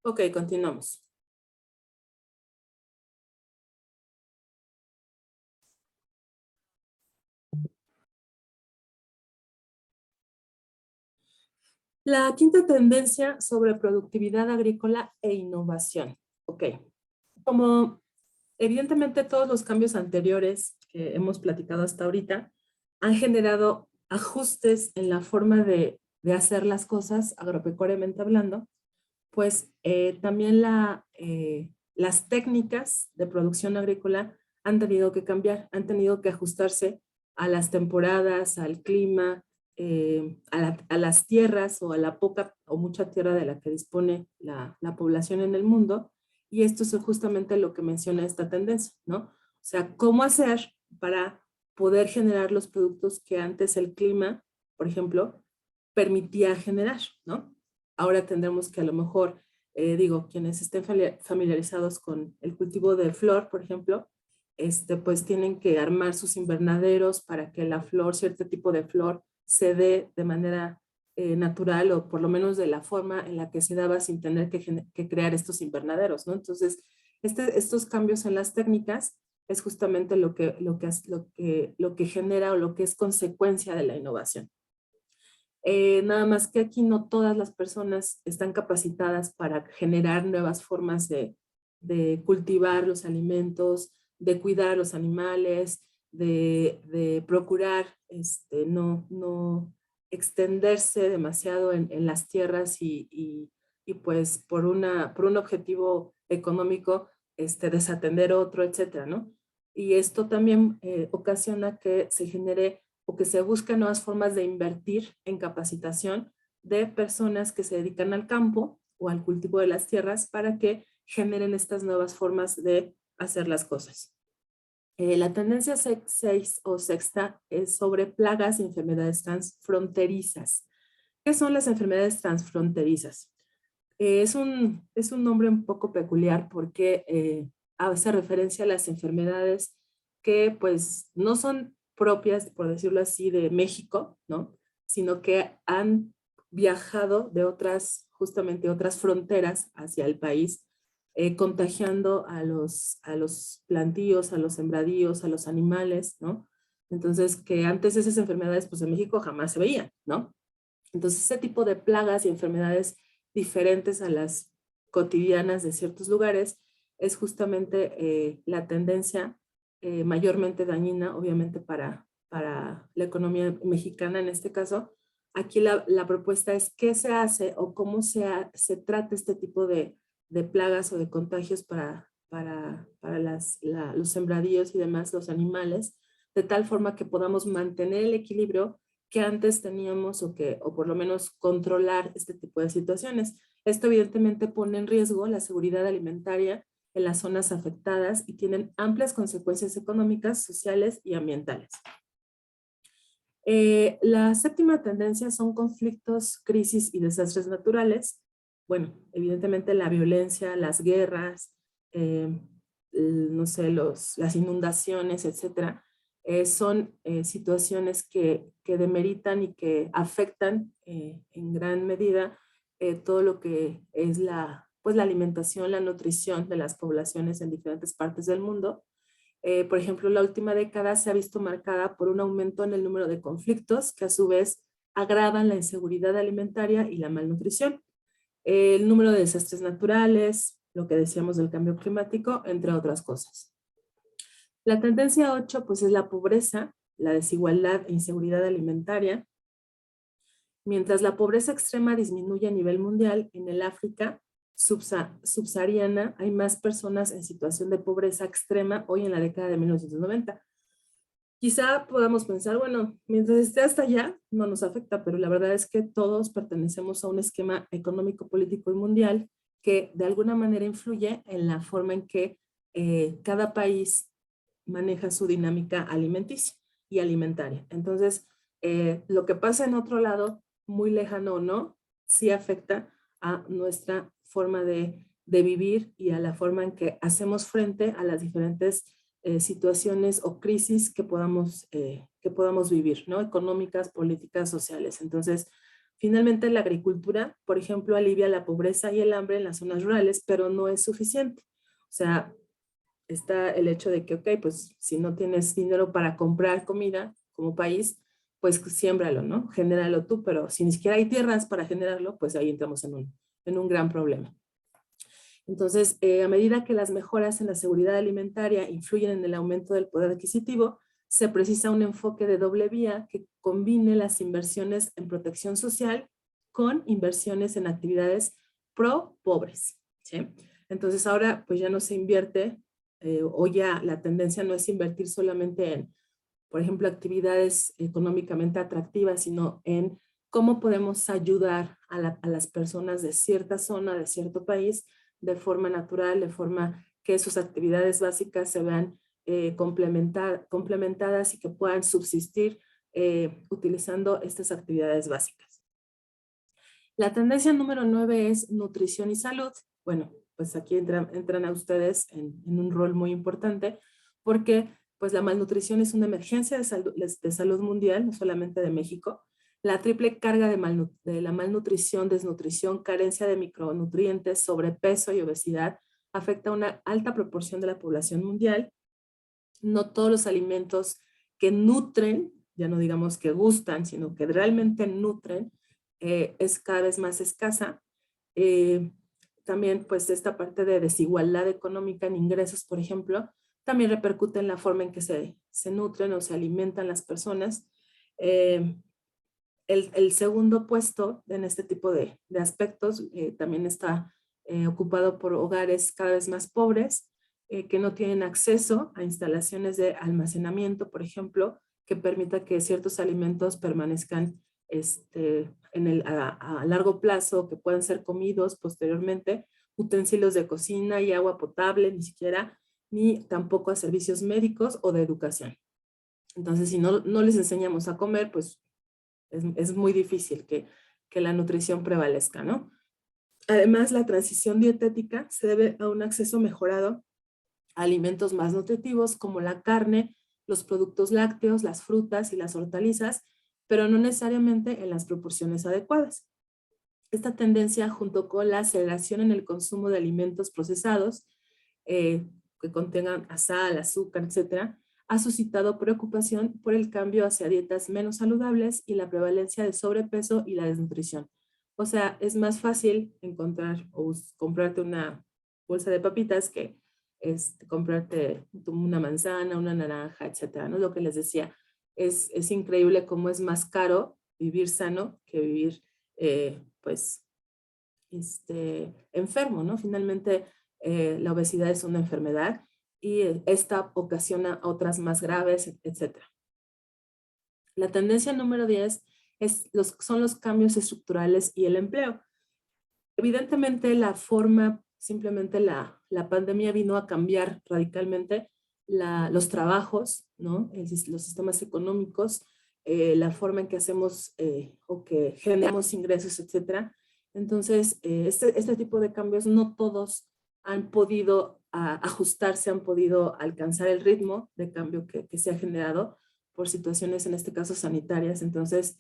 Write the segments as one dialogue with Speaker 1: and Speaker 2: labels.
Speaker 1: Ok, continuamos. La quinta tendencia sobre productividad agrícola e innovación. Ok, como evidentemente todos los cambios anteriores que hemos platicado hasta ahorita han generado ajustes en la forma de hacer las cosas, agropecuariamente hablando, pues también las técnicas de producción agrícola han tenido que cambiar, han tenido que ajustarse a las temporadas, al clima, a las tierras o a la poca o mucha tierra de la que dispone la población en el mundo. Y esto es justamente lo que menciona esta tendencia, ¿no? O sea, cómo hacer para poder generar los productos que antes el clima, por ejemplo, permitía generar, ¿no? Ahora tendremos que a lo mejor, quienes estén familiarizados con el cultivo de flor, por ejemplo, pues tienen que armar sus invernaderos para que la flor, cierto tipo de flor, se dé de manera natural o por lo menos de la forma en la que se daba sin tener que crear estos invernaderos, ¿no? Entonces, estos cambios en las técnicas es justamente lo que genera o lo que es consecuencia de la innovación. Nada más que aquí no todas las personas están capacitadas para generar nuevas formas de cultivar los alimentos, de cuidar los animales, de procurar no extenderse demasiado en las tierras y pues por un objetivo económico desatender otro, etcétera, ¿no? Y esto también ocasiona que se genere o que se buscan nuevas formas de invertir en capacitación de personas que se dedican al campo o al cultivo de las tierras para que generen estas nuevas formas de hacer las cosas. La tendencia 6 o sexta es sobre plagas y enfermedades transfronterizas. ¿Qué son las enfermedades transfronterizas? Es un nombre un poco peculiar porque hace referencia a las enfermedades que pues no son propias, por decirlo así, de México, ¿no? Sino que han viajado de justamente otras fronteras hacia el país, contagiando a los plantíos, a los sembradíos, a los animales, ¿no? Entonces, que antes esas enfermedades, pues en México jamás se veían, ¿no? Entonces, ese tipo de plagas y enfermedades diferentes a las cotidianas de ciertos lugares es justamente la tendencia mayormente dañina, obviamente, para la economía mexicana en este caso. Aquí la propuesta es qué se hace o cómo se trata este tipo de plagas o de contagios para los sembradíos y demás, los animales, de tal forma que podamos mantener el equilibrio que antes teníamos o por lo menos controlar este tipo de situaciones. Esto evidentemente pone en riesgo la seguridad alimentaria en las zonas afectadas y tienen amplias consecuencias económicas, sociales y ambientales. La séptima tendencia son conflictos, crisis y desastres naturales. Bueno, evidentemente la violencia, las guerras, no sé, las inundaciones, etcétera, son situaciones que demeritan y que afectan en gran medida todo lo que es pues la alimentación, la nutrición de las poblaciones en diferentes partes del mundo. Por ejemplo, la última década se ha visto marcada por un aumento en el número de conflictos que a su vez agravan la inseguridad alimentaria y la malnutrición, el número de desastres naturales, lo que decíamos del cambio climático, entre otras cosas. La tendencia 8 pues es la pobreza, la desigualdad e inseguridad alimentaria. Mientras la pobreza extrema disminuye a nivel mundial, en el África subsahariana hay más personas en situación de pobreza extrema hoy en la década de 1990. Quizá podamos pensar, bueno, mientras esté hasta allá, no nos afecta, pero la verdad es que todos pertenecemos a un esquema económico, político y mundial que de alguna manera influye en la forma en que cada país maneja su dinámica alimenticia y alimentaria. Entonces, lo que pasa en otro lado, muy lejano o no, sí afecta a nuestra forma de vivir y a la forma en que hacemos frente a las diferentes situaciones o crisis que podamos vivir, ¿no? Económicas, políticas, sociales. Entonces, Finalmente, la agricultura, por ejemplo, alivia la pobreza y el hambre en las zonas rurales, pero no es suficiente. O sea, está el hecho de que, ok, pues si no tienes dinero para comprar comida como país, pues siémbralo, ¿no? Genéralo tú, pero si ni siquiera hay tierras para generarlo, pues ahí entramos en un gran problema. Entonces, a medida que las mejoras en la seguridad alimentaria influyen en el aumento del poder adquisitivo, se precisa un enfoque de doble vía que combine las inversiones en protección social con inversiones en actividades pro pobres, ¿sí? Entonces ahora pues ya no se invierte o ya la tendencia no es invertir solamente en, por ejemplo, actividades económicamente atractivas, sino en cómo podemos ayudar a las personas de cierta zona, de cierto país, de forma natural, de forma que sus actividades básicas se vean complementadas y que puedan subsistir utilizando estas actividades básicas. La tendencia número 9 es nutrición y salud. Bueno, pues aquí entran a ustedes en un rol muy importante porque pues la malnutrición es una emergencia de salud mundial, no solamente de México. La triple carga de la malnutrición, desnutrición, carencia de micronutrientes, sobrepeso y obesidad afecta a una alta proporción de la población mundial. No todos los alimentos que nutren, ya no digamos que gustan, sino que realmente nutren, es cada vez más escasa. También pues esta parte de desigualdad económica en ingresos, por ejemplo, también repercute en la forma en que se nutren o se alimentan las personas. El segundo puesto en este tipo de aspectos también está ocupado por hogares cada vez más pobres, que no tienen acceso a instalaciones de almacenamiento, por ejemplo, que permita que ciertos alimentos permanezcan a largo plazo, que puedan ser comidos posteriormente, utensilios de cocina y agua potable, ni tampoco a servicios médicos o de educación. Entonces, si no les enseñamos a comer, pues es muy difícil que la nutrición prevalezca, ¿no? Además, la transición dietética se debe a un acceso mejorado a alimentos más nutritivos como la carne, los productos lácteos, las frutas y las hortalizas, pero no necesariamente en las proporciones adecuadas. Esta tendencia, junto con la aceleración en el consumo de alimentos procesados, que contengan sal, azúcar, etcétera, ha suscitado preocupación por el cambio hacia dietas menos saludables y la prevalencia de sobrepeso y la desnutrición. O sea, es más fácil encontrar o comprarte una bolsa de papitas que comprarte una manzana, una naranja, etcétera, ¿no? Lo que les decía, es increíble cómo es más caro vivir sano que vivir, pues, enfermo, ¿no? Finalmente, la obesidad es una enfermedad y esta ocasiona otras más graves, etcétera. La tendencia número 10 son los cambios estructurales y el empleo. Evidentemente, simplemente la pandemia vino a cambiar radicalmente los trabajos, ¿no? Los sistemas económicos, la forma en que hacemos o que generamos ingresos, etcétera. Entonces, este tipo de cambios no todos han podido ajustarse, han podido alcanzar el ritmo de cambio que se ha generado por situaciones, en este caso, sanitarias. Entonces,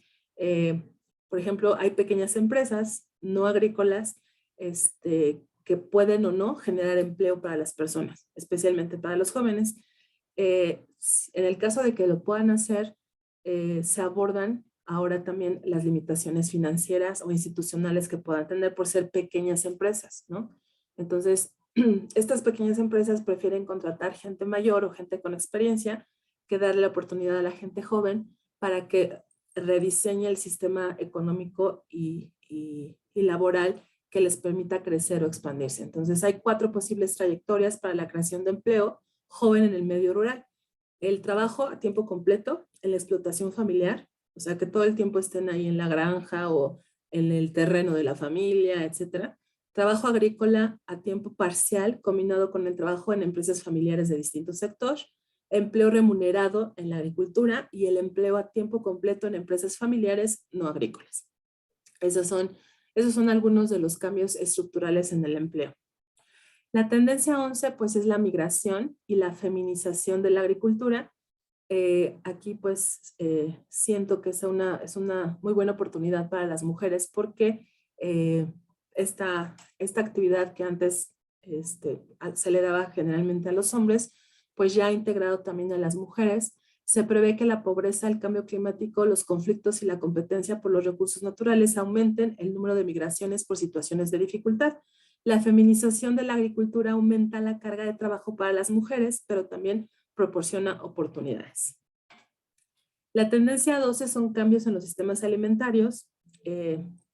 Speaker 1: por ejemplo, hay pequeñas empresas no agrícolas que pueden o no generar empleo para las personas, especialmente para los jóvenes. En el caso de que lo puedan hacer, se abordan ahora también las limitaciones financieras o institucionales que puedan tener por ser pequeñas empresas, ¿no? Entonces, estas pequeñas empresas prefieren contratar gente mayor o gente con experiencia que darle la oportunidad a la gente joven para que rediseñe el sistema económico y laboral que les permita crecer o expandirse. Entonces, hay 4 posibles trayectorias para la creación de empleo joven en el medio rural. El trabajo a tiempo completo, en la explotación familiar, o sea, que todo el tiempo estén ahí en la granja o en el terreno de la familia, etcétera. Trabajo agrícola a tiempo parcial, combinado con el trabajo en empresas familiares de distintos sectores. Empleo remunerado en la agricultura y el empleo a tiempo completo en empresas familiares no agrícolas. Esos son algunos de los cambios estructurales en el empleo. La tendencia 11 pues es la migración y la feminización de la agricultura. aquí pues siento que es una muy buena oportunidad para las mujeres porque esta actividad que antes se le daba generalmente a los hombres, pues ya ha integrado también a las mujeres. Se prevé que la pobreza, el cambio climático, los conflictos y la competencia por los recursos naturales aumenten el número de migraciones por situaciones de dificultad. La feminización de la agricultura aumenta la carga de trabajo para las mujeres, pero también proporciona oportunidades. La tendencia 12 son cambios en los sistemas alimentarios,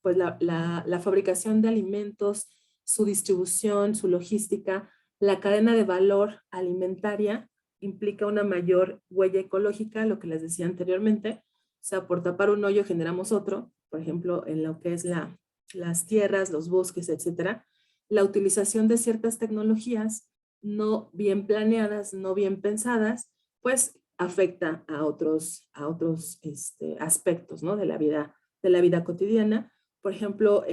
Speaker 1: pues la fabricación de alimentos, su distribución, su logística, la cadena de valor alimentaria implica una mayor huella ecológica, lo que les decía anteriormente. O sea, por tapar un hoyo generamos otro, por ejemplo, en lo que es las tierras, los bosques, etcétera. La utilización de ciertas tecnologías no bien planeadas, no bien pensadas, pues afecta a otros aspectos, ¿no? de la vida cotidiana. Por ejemplo,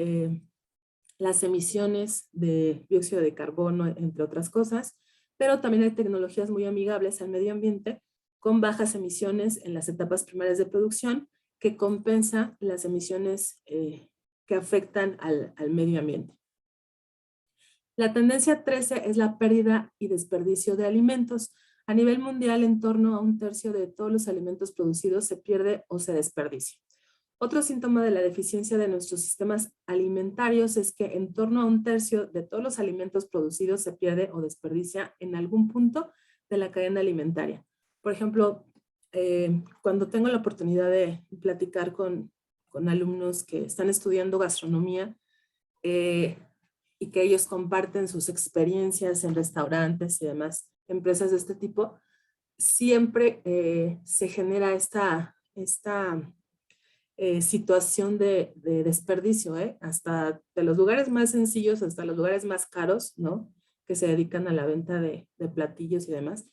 Speaker 1: las emisiones de dióxido de carbono, entre otras cosas, pero también hay tecnologías muy amigables al medio ambiente con bajas emisiones en las etapas primarias de producción que compensa las emisiones que afectan al medio ambiente. La tendencia 13 es la pérdida y desperdicio de alimentos. A nivel mundial, en torno a 1/3 de todos los alimentos producidos se pierde o se desperdicia. Otro síntoma de la deficiencia de nuestros sistemas alimentarios es que en torno a 1/3 de todos los alimentos producidos se pierde o desperdicia en algún punto de la cadena alimentaria. Por ejemplo, cuando tengo la oportunidad de platicar con alumnos que están estudiando gastronomía, y que ellos comparten sus experiencias en restaurantes y demás, empresas de este tipo, siempre se genera esta situación de desperdicio, hasta de los lugares más sencillos hasta los lugares más caros, ¿no? Que se dedican a la venta de platillos y demás.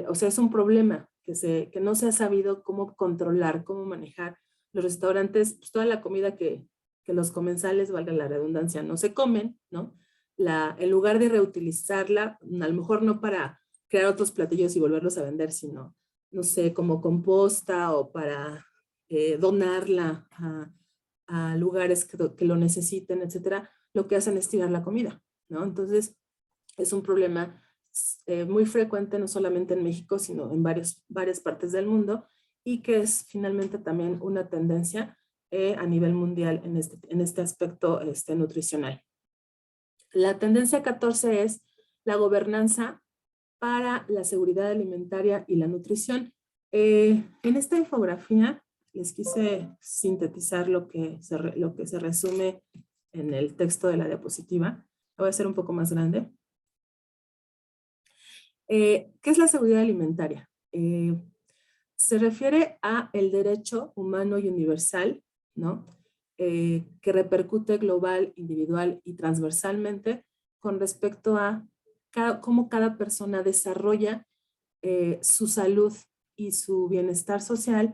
Speaker 1: O sea, es un problema que no se ha sabido cómo controlar, cómo manejar. Los restaurantes, pues toda la comida que los comensales, valga la redundancia, no se comen, ¿no? En lugar de reutilizarla, a lo mejor no para crear otros platillos y volverlos a vender, sino, no sé, como composta o para donarla a lugares que lo necesiten, etcétera, lo que hacen es tirar la comida, ¿no? Entonces, es un problema muy frecuente no solamente en México, sino en varias partes del mundo y que es finalmente también una tendencia a nivel mundial en este aspecto nutricional. La tendencia 14 es la gobernanza para la seguridad alimentaria y la nutrición. En esta infografía les quise sintetizar lo que se resume en el texto de la diapositiva. La voy a hacer un poco más grande. ¿Qué es la seguridad alimentaria? Se refiere a el derecho humano y universal, ¿no? Que repercute global, individual y transversalmente con respecto a cómo cada persona desarrolla su salud y su bienestar social,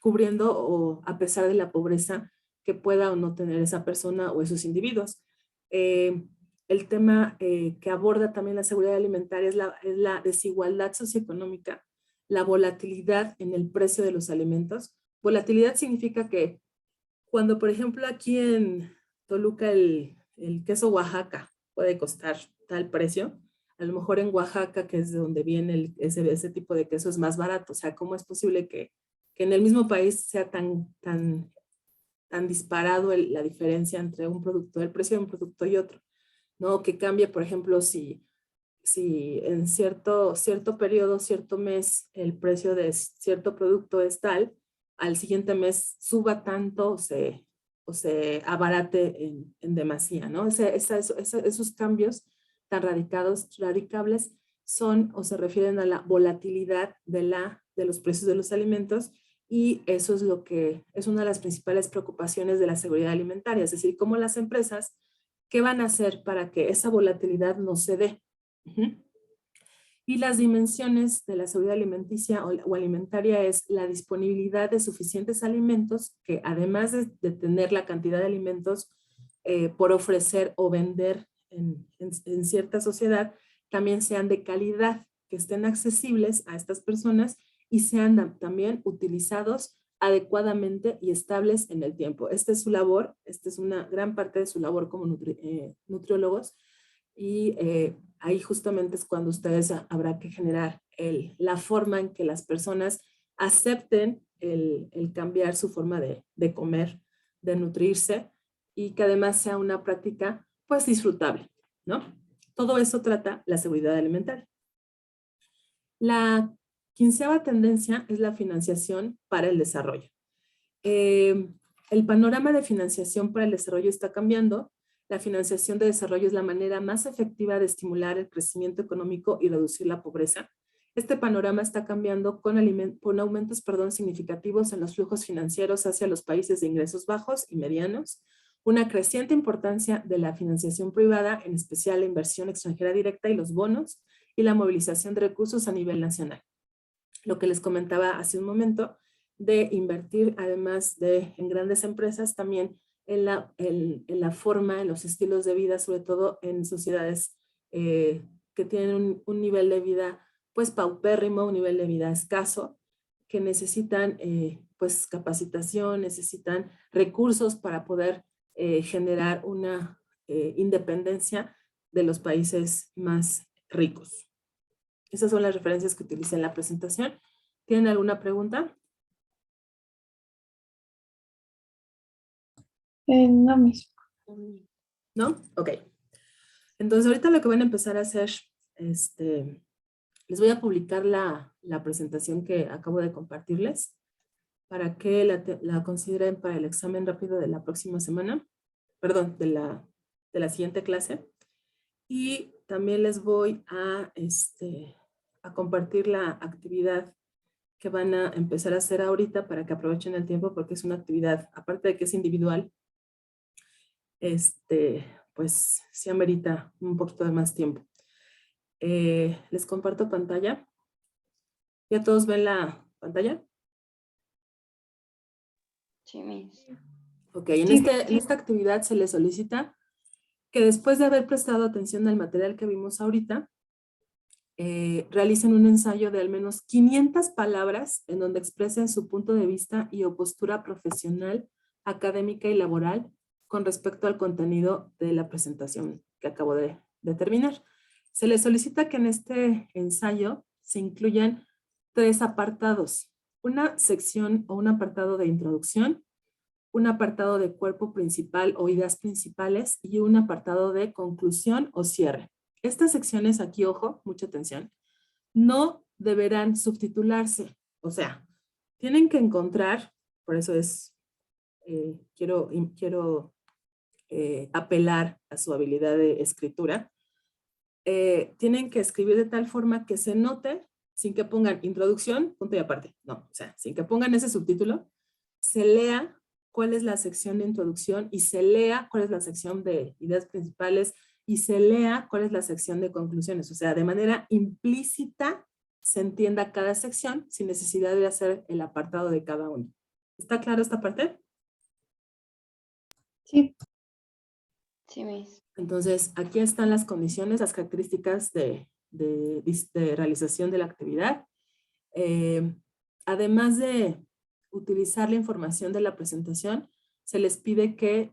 Speaker 1: cubriendo o a pesar de la pobreza que pueda o no tener esa persona o esos individuos. El tema que aborda también la seguridad alimentaria es la desigualdad socioeconómica, la volatilidad en el precio de los alimentos. Volatilidad significa que cuando, por ejemplo, aquí en Toluca el queso Oaxaca puede costar tal precio, a lo mejor en Oaxaca, que es de donde viene ese tipo de queso, es más barato. O sea, ¿cómo es posible que en el mismo país sea tan disparado la diferencia entre el precio de un producto y otro? ¿No? Que cambie, por ejemplo, si en cierto periodo, cierto mes, el precio de cierto producto es tal, al siguiente mes suba tanto o se abarate en demasía, ¿no? Esos cambios tan radicables son o se refieren a la volatilidad de los precios de los alimentos, y eso es es una de las principales preocupaciones de la seguridad alimentaria, es decir, cómo las empresas, ¿qué van a hacer para que esa volatilidad no se dé? Y las dimensiones de la seguridad alimenticia o alimentaria es la disponibilidad de suficientes alimentos que, además de tener la cantidad de alimentos por ofrecer o vender en cierta sociedad, también sean de calidad. que estén accesibles a estas personas y sean también utilizados adecuadamente y estables en el tiempo. Esta es su labor, esta es una gran parte de su labor como nutriólogos, y ahí justamente es cuando ustedes habrá que generar la forma en que las personas acepten el cambiar su forma de comer, de nutrirse, y que además sea una práctica pues disfrutable, ¿no? Todo eso trata la seguridad alimentaria. La 15ª tendencia es la financiación para el desarrollo. El panorama de financiación para el desarrollo está cambiando. La financiación de desarrollo es la manera más efectiva de estimular el crecimiento económico y reducir la pobreza. Este panorama está cambiando con aumentos significativos en los flujos financieros hacia los países de ingresos bajos y medianos, una creciente importancia de la financiación privada, en especial la inversión extranjera directa y los bonos, y la movilización de recursos a nivel nacional. Lo que les comentaba hace un momento, de invertir además de en grandes empresas, también en la forma, en los estilos de vida, sobre todo en sociedades que tienen un nivel de vida pues paupérrimo, un nivel de vida escaso, que necesitan pues capacitación, necesitan recursos para poder generar una independencia de los países más ricos. Esas son las referencias que utilicé en la presentación. ¿Tienen alguna pregunta?
Speaker 2: No mismo.
Speaker 1: ¿No? Ok. Entonces ahorita lo que van a empezar a hacer, les voy a publicar la presentación que acabo de compartirles para que la consideren para el examen rápido de la próxima semana, perdón, de la siguiente clase. Y también les voy a compartir la actividad que van a empezar a hacer ahorita para que aprovechen el tiempo, porque es una actividad, aparte de que es individual, pues sí amerita un poquito de más tiempo. Les comparto pantalla. ¿Ya todos ven la pantalla?
Speaker 3: Sí, Miss.
Speaker 1: Ok, en esta actividad se les solicita que después de haber prestado atención al material que vimos ahorita, realicen un ensayo de al menos 500 palabras en donde expresen su punto de vista y o postura profesional, académica y laboral con respecto al contenido de la presentación que acabo de terminar. Se les solicita que en este ensayo se incluyan 3 apartados: una sección o un apartado de introducción, un apartado de cuerpo principal o ideas principales y un apartado de conclusión o cierre. Estas secciones aquí, ojo, mucha atención, no deberán subtitularse. O sea, tienen que encontrar, por eso es, quiero apelar a su habilidad de escritura, tienen que escribir de tal forma que se note, sin que pongan introducción, punto y aparte. No, o sea, sin que pongan ese subtítulo, se lea cuál es la sección de introducción y se lea cuál es la sección de ideas principales y se lea cuál es la sección de conclusiones. O sea, de manera implícita se entienda cada sección sin necesidad de hacer el apartado de cada uno. ¿Está claro esta parte?
Speaker 2: Sí.
Speaker 3: Sí, Miss.
Speaker 1: Entonces, aquí están las condiciones, las características de realización de la actividad. Además de utilizar la información de la presentación, se les pide que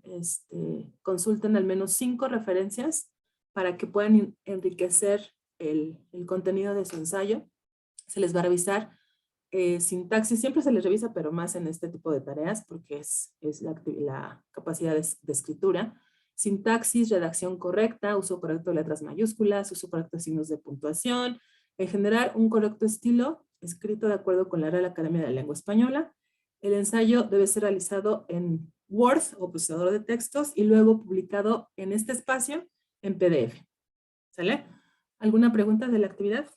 Speaker 1: consulten al menos 5 referencias para que puedan enriquecer el contenido de su ensayo. Se les va a revisar sintaxis, siempre se les revisa, pero más en este tipo de tareas porque es la capacidad de escritura. Sintaxis, redacción correcta, uso correcto de letras mayúsculas, uso correcto de signos de puntuación, en general un correcto estilo escrito de acuerdo con la Real Academia de la Lengua Española. El ensayo debe ser realizado en Word o procesador de textos y luego publicado en este espacio en PDF. ¿Sale? ¿Alguna pregunta de la actividad?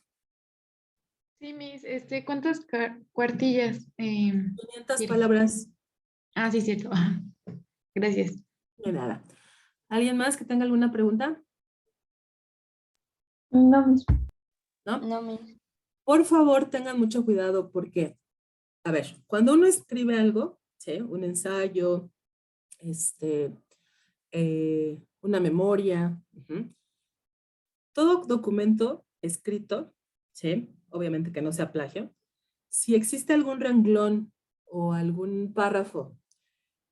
Speaker 2: Sí, Miss, ¿cuántas cuartillas?
Speaker 1: 500
Speaker 2: ¿Quieres?
Speaker 1: palabras.
Speaker 2: Ah, sí, cierto. Gracias.
Speaker 1: De nada. ¿Alguien más que tenga alguna pregunta?
Speaker 2: No mismo.
Speaker 1: ¿No?
Speaker 3: No, Miss.
Speaker 1: Por favor, tengan mucho cuidado porque, a ver, cuando uno escribe algo, ¿sí? Un ensayo, una memoria, todo documento escrito ¿sí? Obviamente que no sea plagio. Si existe algún renglón o algún párrafo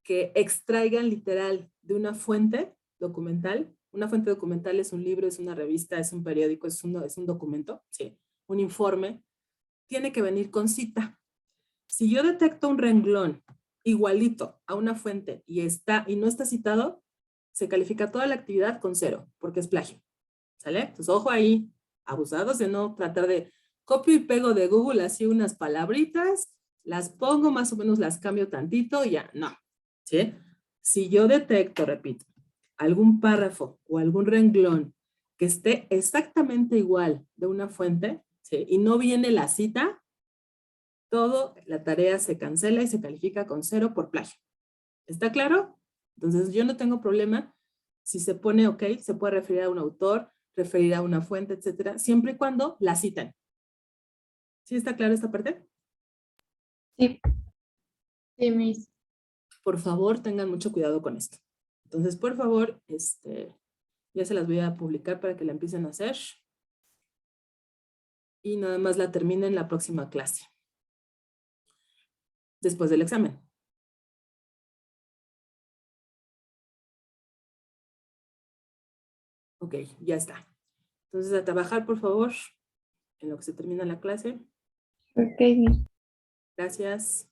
Speaker 1: que extraigan literal de una fuente documental, una fuente documental es un libro, es una revista, es un periódico, es un documento, ¿sí? Un informe, tiene que venir con cita. Si yo detecto un renglón igualito a una fuente y no está citado, se califica toda la actividad con 0, porque es plagio. ¿Sale? Entonces, ojo ahí, abusados de no tratar de copio y pego de Google así unas palabritas, las pongo, más o menos las cambio tantito y ya, no. ¿Sí? Si yo detecto, repito, algún párrafo o algún renglón que esté exactamente igual de una fuente, ¿sí? Y no viene la cita, la tarea se cancela y se califica con 0 por plagio. ¿Está claro? Entonces yo no tengo problema si se pone ok, se puede referir a un autor, referir a una fuente, etcétera, siempre y cuando la citan. ¿Sí está claro esta parte?
Speaker 2: Sí. Sí, Miss.
Speaker 1: Por favor, tengan mucho cuidado con esto. Entonces, por favor, ya se las voy a publicar para que la empiecen a hacer. Y nada más la terminen la próxima clase. Después del examen. Ok, ya está. Entonces, a trabajar, por favor, en lo que se termina la clase.
Speaker 2: Ok, Miss.
Speaker 1: Gracias.